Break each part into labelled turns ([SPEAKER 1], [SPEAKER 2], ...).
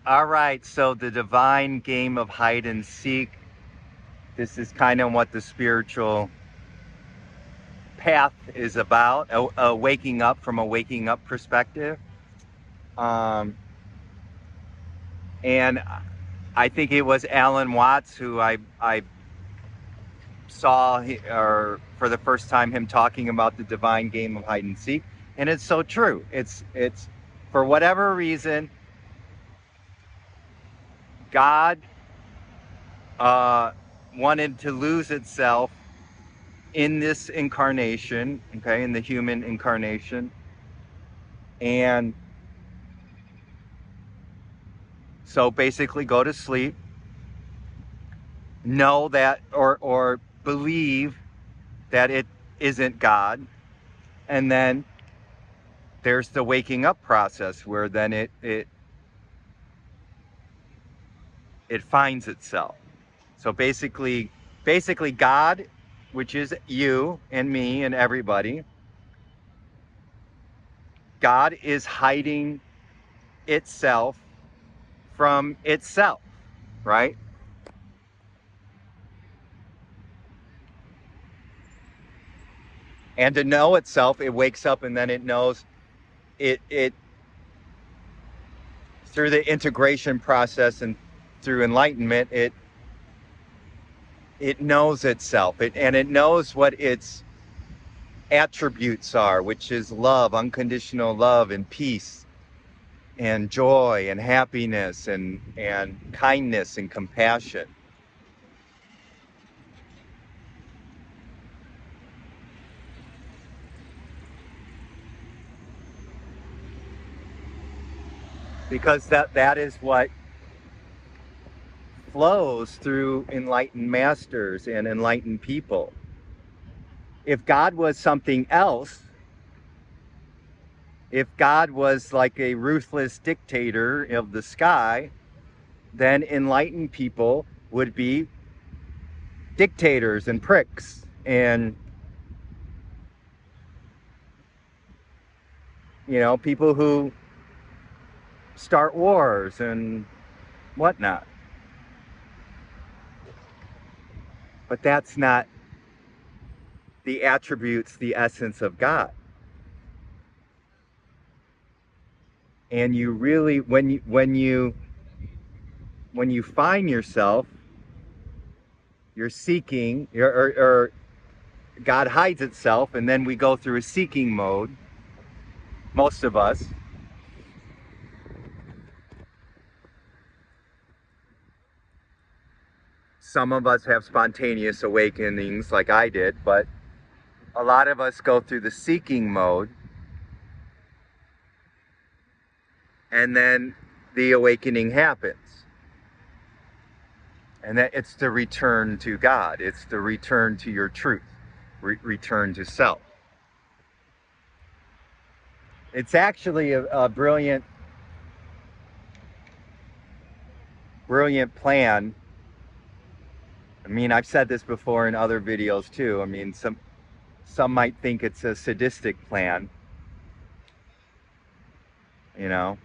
[SPEAKER 1] All right, so the divine game of hide and seek. This is kind of what the spiritual path is about, a waking up from a waking up perspective. Um, and I think it was Alan Watts who I saw, or for the first time, him talking about the divine game of hide and seek. And it's so true. It's for whatever reason, God uh, wanted to lose itself in this incarnation, okay, in the human incarnation. And so basically go to sleep, know that, or believe that it isn't God. And then there's the waking up process where then it finds itself. So basically God, which is you and me and everybody, God is hiding itself from itself, right? And to know itself, it wakes up and then it knows it through the integration process and through enlightenment, it knows itself. And it knows what its attributes are, which is love, unconditional love and peace and joy and happiness and kindness and compassion. Because that is what flows through enlightened masters and enlightened people. If God was something else, if God was like a ruthless dictator of the sky, then enlightened people would be dictators and pricks and, people who start wars and whatnot. But that's not the attributes, the essence of God. And you really, when you find yourself, you're seeking, or God hides itself, and then we go through a seeking mode. Most of us. Some of us have spontaneous awakenings like I did, but a lot of us go through the seeking mode, and then the awakening happens. And that it's the return to God. It's the return to your truth. Return to self. It's actually a brilliant, brilliant plan. I mean, I've said this before in other videos too. I mean, some might think it's a sadistic plan, you know,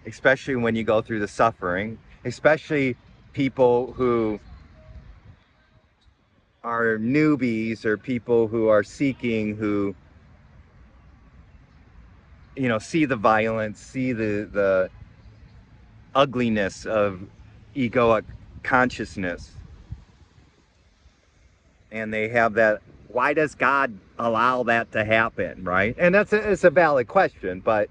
[SPEAKER 1] especially when you go through the suffering, especially people who are newbies or people who are seeking, who, see the violence, see the ugliness of egoic consciousness. And they have that, why does God allow that to happen, right? And it's a valid question, but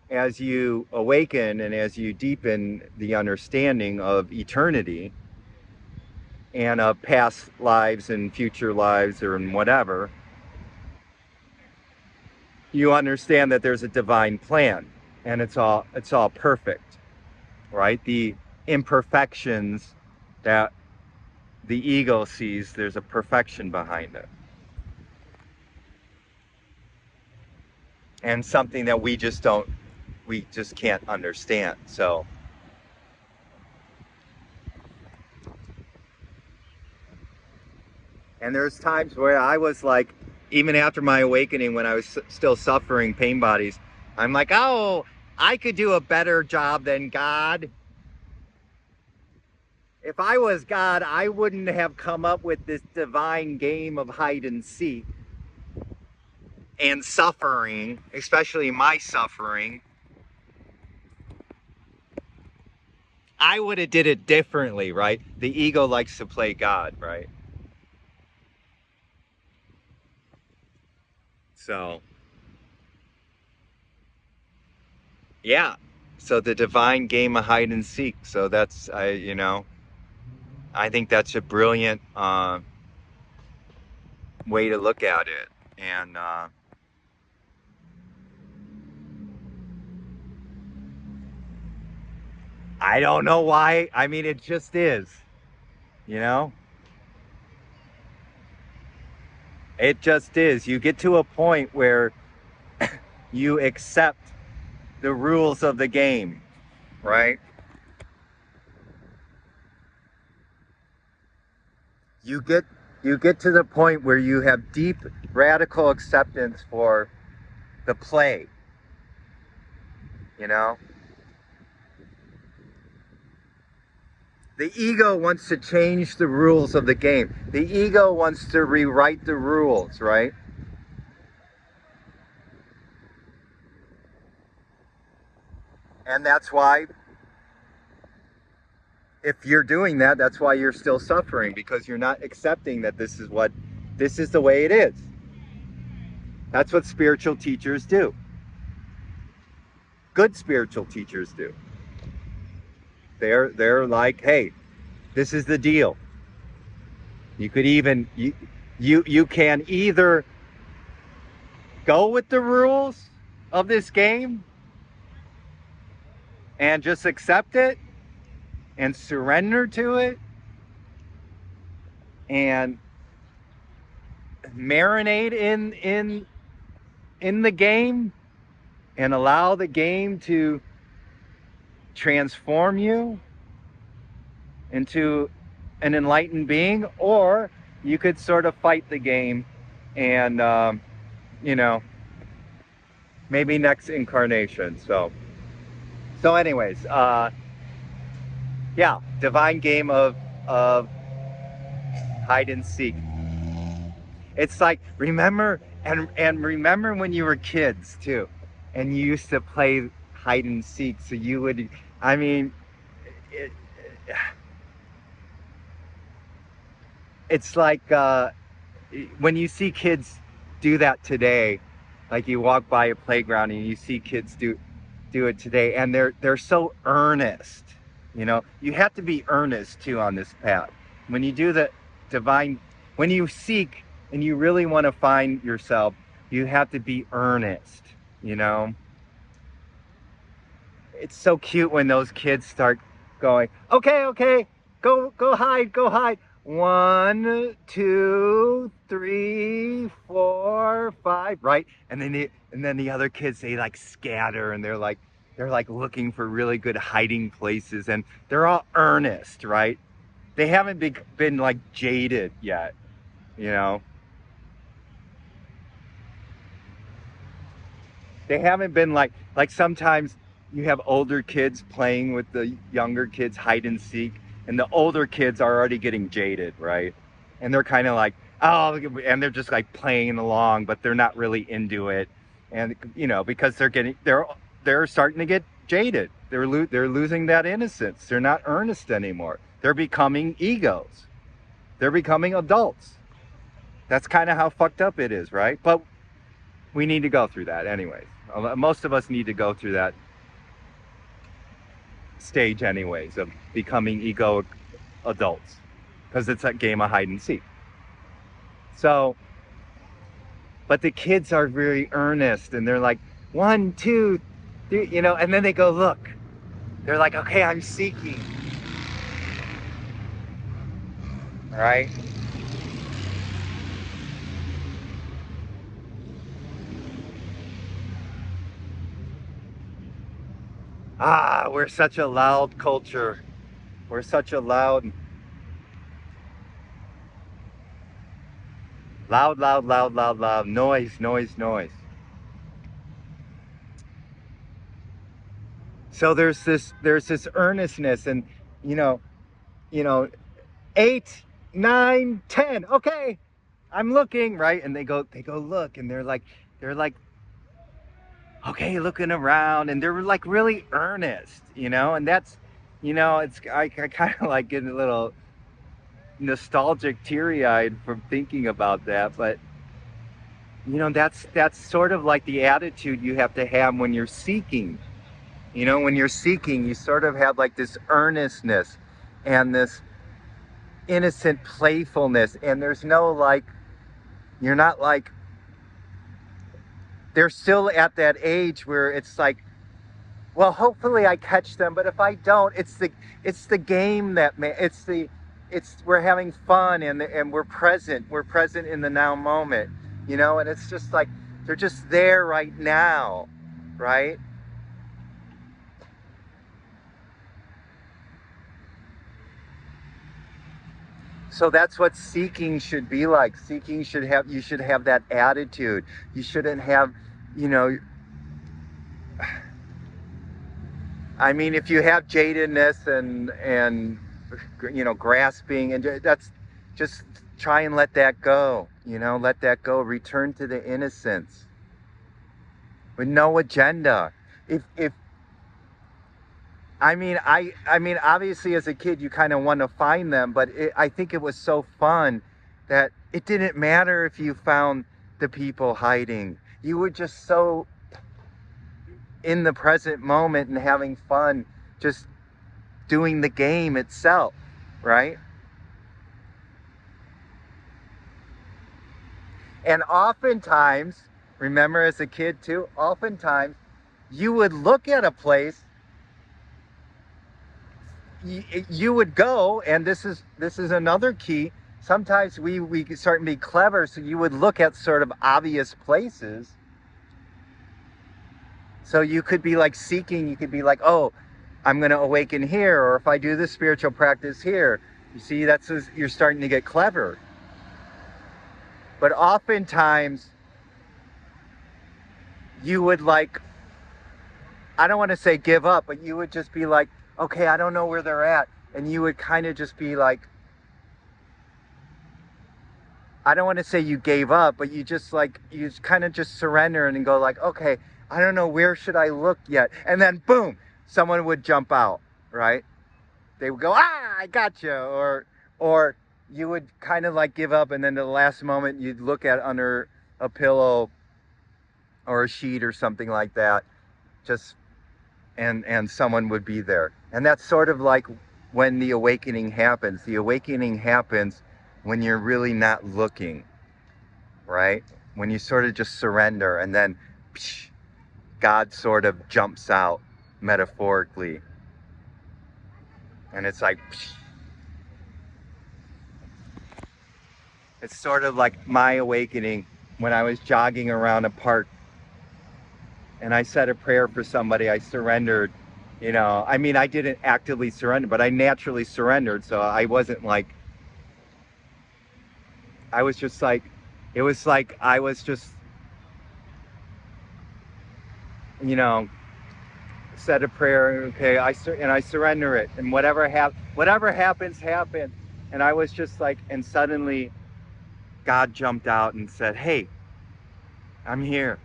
[SPEAKER 1] as you awaken and as you deepen the understanding of eternity and of past lives and future lives or in whatever, you understand that there's a divine plan and it's all perfect, right? The imperfections that the ego sees, there's a perfection behind it. And something that we just can't understand. So, and there's times where I was like, even after my awakening, when I was still suffering pain bodies, I'm like, oh, I could do a better job than God. If I was God, I wouldn't have come up with this divine game of hide and seek and suffering, especially my suffering. I would have did it differently, right? The ego likes to play God, right? So, yeah. So the divine game of hide and seek. So that's I think that's a brilliant way to look at it. And I don't know why. I mean, it just is, you know? It just is. You get to a point where you accept the rules of the game, right? You get you get to the point where you have deep radical acceptance for the play, you know? The ego wants to change the rules of the game. The ego wants to rewrite the rules, right? And that's why, if you're doing that, that's why you're still suffering, because you're not accepting that this is the way it is. That's what spiritual teachers do. Good spiritual teachers do. They're like, hey, this is the deal. You could even you can either go with the rules of this game and just accept it and surrender to it and marinate in the game and allow the game to transform you into an enlightened being, or you could sort of fight the game and you know, maybe next incarnation. So anyways, yeah, divine game of hide and seek. It's like, remember and remember when you were kids too, and you used to play hide and seek. So you would, I mean, it, it's like when you see kids do that today, like you walk by a playground and you see kids do it today, and they're so earnest. You know, you have to be earnest too on this path. When you do the divine, when you seek and you really want to find yourself, you have to be earnest. You know, it's so cute when those kids start going, okay, okay, go hide, go hide. 1, 2, 3, 4, 5, right? And then the other kids, they like scatter, and they're like looking for really good hiding places, and they're all earnest, right? They haven't been like jaded yet, you know. They haven't been like sometimes you have older kids playing with the younger kids hide and seek, and the older kids are already getting jaded, right? And they're kind of like, oh, and they're just like playing along, but they're not really into it. And you know, because they're starting to get jaded. They're losing that innocence. They're not earnest anymore. They're becoming egos. They're becoming adults. That's kind of how fucked up it is, right? But we need to go through that anyways. Most of us need to go through that stage anyways of becoming ego adults, because it's a game of hide and seek. So, but the kids are very earnest, and they're like, 1, 2, 3, you know, and then they go, look, they're like, okay, I'm seeking. All right. We're such a loud culture. We're such a loud. Loud, loud, loud, loud, loud. Noise, noise, noise. So there's this earnestness, and you know, you know, 8, 9, 10. Okay, I'm looking, right? And they go look, and they're like, okay, looking around, and they're like really earnest, and that's, it's I kind of like getting a little nostalgic, teary-eyed from thinking about that, but that's sort of like the attitude you have to have when you're seeking. When you're seeking, you sort of have like this earnestness and this innocent playfulness, and there's no like, you're not like, they're still at that age where it's like, well, hopefully I catch them, but if I don't, it's the game it's we're having fun, and we're present in the now moment, and it's just like they're just there right now, right? So that's what seeking should be like. You should have that attitude. You shouldn't have, you know, I mean, if you have jadedness and grasping, and that's, just try and let that go. Let that go. Return to the innocence with no agenda. If I mean, obviously, as a kid, you kind of want to find them, but I think it was so fun that it didn't matter if you found the people hiding. You were just so in the present moment and having fun, just doing the game itself, right? And oftentimes, remember as a kid too, oftentimes you would look at a place, you would go, and this is another key. Sometimes we start to be clever, so you would look at sort of obvious places. So you could be like seeking, you could be like, oh, I'm going to awaken here, or if I do this spiritual practice here. You see, you're starting to get clever. But oftentimes you would like, I don't want to say give up, but you would just be like, okay, I don't know where they're at. And you would kind of just be like, I don't want to say you gave up, but you kind of just surrender and go like, okay, I don't know, where should I look yet? And then boom, someone would jump out, right? They would go, I got you. Or you would kind of like give up, and then at the last moment you'd look at under a pillow or a sheet or something like that, just and someone would be there. And that's sort of like when the awakening happens. The awakening happens when you're really not looking, right? When you sort of just surrender, and then psh, God sort of jumps out metaphorically. And it's like, psh. It's sort of like my awakening when I was jogging around a park and I said a prayer for somebody. I surrendered, I mean, I didn't actively surrender, but I naturally surrendered. So I wasn't like, I was just like, it was like I was just, said a prayer. Okay, I surrender it, and whatever happens, happens. And I was just like, and suddenly God jumped out and said, hey, I'm here,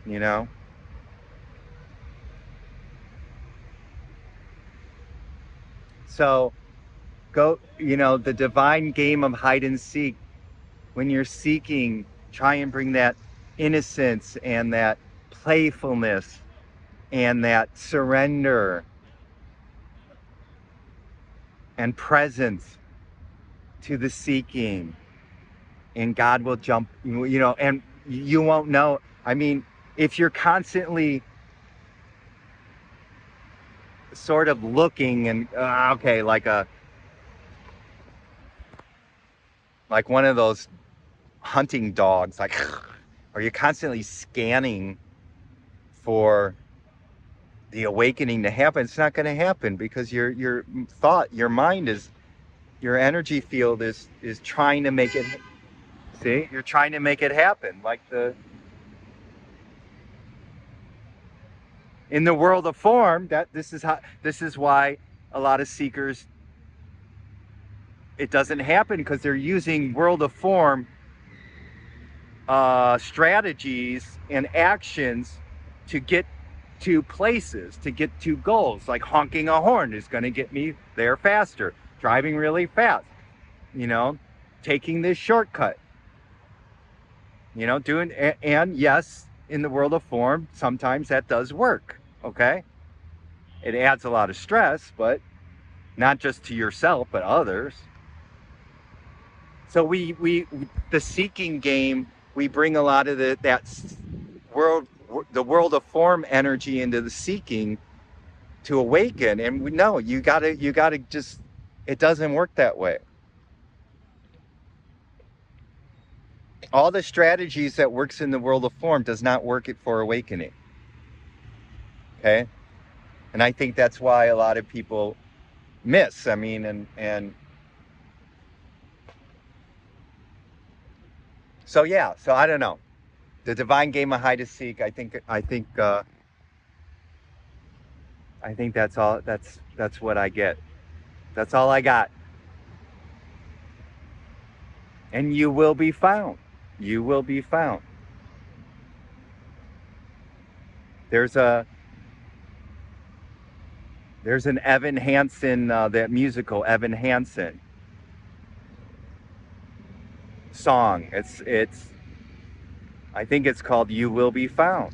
[SPEAKER 1] you know? So go, the divine game of hide and seek. When you're seeking, try and bring that innocence and that playfulness and that surrender and presence to the seeking. And God will jump, and you won't know. I mean, if you're constantly sort of looking and, okay, like one of those hunting dogs, like, or you're constantly scanning for the awakening to happen, it's not going to happen, because your mind is Your energy field is trying to make it, see, you're trying to make it happen. Like in the world of form, this is why a lot of seekers, it doesn't happen, because they're using world of form strategies and actions to get to places, to get to goals. Like honking a horn is going to get me there faster. Driving really fast, taking this shortcut, doing, and yes, in the world of form, sometimes that does work. Okay. It adds a lot of stress, but not just to yourself, but others. So the seeking game, we bring a lot of the world of form energy into the seeking to awaken. And we know you gotta just, it doesn't work that way. All the strategies that works in the world of form does not work it for awakening. Okay. And I think that's why a lot of people miss. I mean, and so, yeah, so I don't know. The divine game of hide and seek, I think that's all, that's what I get. That's all I got. And you will be found. You will be found. There's an Evan Hansen, that musical Evan Hansen song. It's I think it's called "You Will Be Found."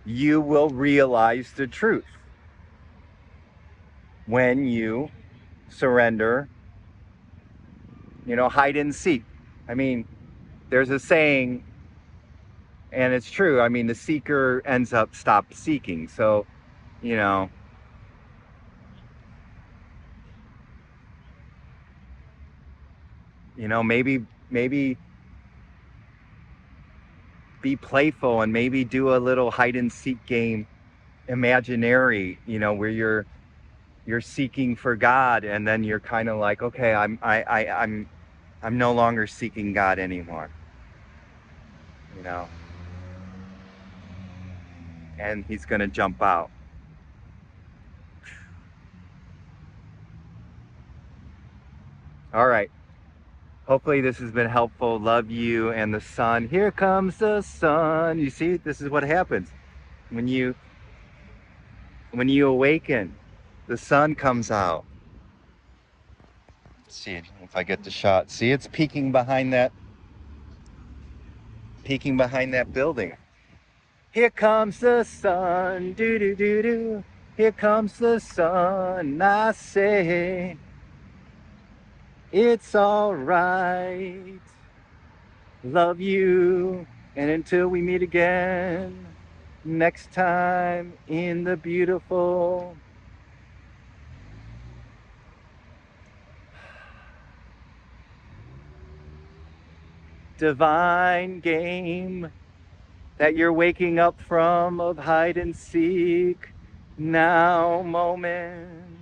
[SPEAKER 1] You will realize the truth when you surrender. Hide and seek. I mean, there's a saying, and it's true. I mean, the seeker ends up stop seeking. So, maybe be playful and maybe do a little hide and seek game, imaginary, where you're seeking for God, and then you're kind of like, okay, I'm no longer seeking God anymore. And he's going to jump out. All right. Hopefully this has been helpful. Love you and the sun. Here comes the sun. You see, this is what happens when you awaken. The sun comes out. Let's see if I get the shot. See, it's peeking behind that building. Here comes the sun. Do do do do. Here comes the sun. I say, it's all right. Love you, and until we meet again next time in the beautiful divine game that you're waking up from of hide and seek now moment.